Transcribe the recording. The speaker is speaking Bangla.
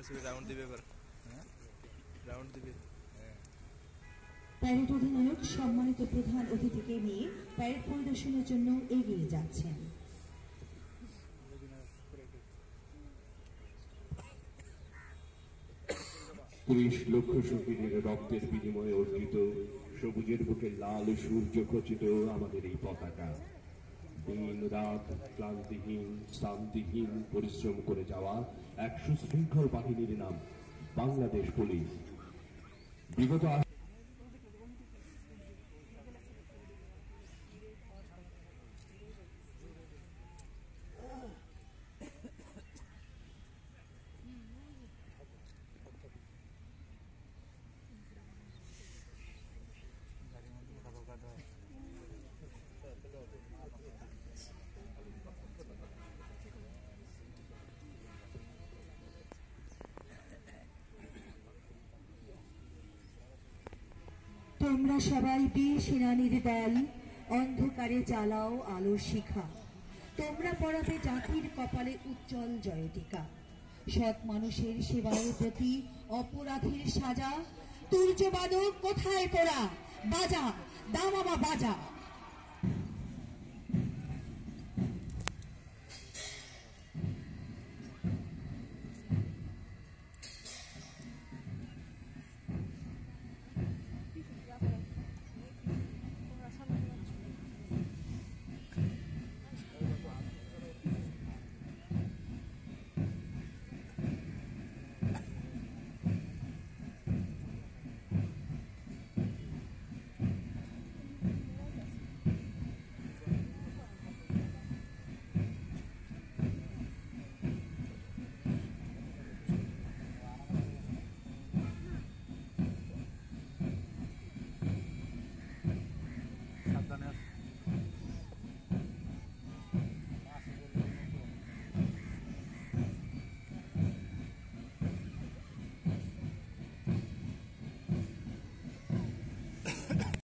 রাউন্ড দিবে এবার, রাউন্ড দিবে। প্যারেড অধিনায়ক সম্মানিত প্রধান অতিথিকে নিয়ে প্যারেড পরিদর্শনের জন্য এগিয়ে যাচ্ছেন। ত্রিশ লক্ষ শহীদের রক্তের বিনিময়ে অর্জিত সবুজের বুকে লাল সূর্য খচিত আমাদের এই পতাকা, দিন রাত ক্লান্তিহীন শান্তিহীন পরিশ্রম করে যাওয়া এক সুশৃঙ্খল বাহিনীর নাম বাংলাদেশ পুলিশ। বিগত তোমরা সবাই বীর সেনানীর দল, অন্ধকারে জ্বালাও আলোর শিখা, তোমরা পড়াবে জাতির কপালে উজ্জ্বল জয়টিকা। সৎ মানুষের সেবায়ের প্রতি অপরাধীর সাজা, তুর্যবাদক কোথায় তোরা, বাজা দামামা বাজা।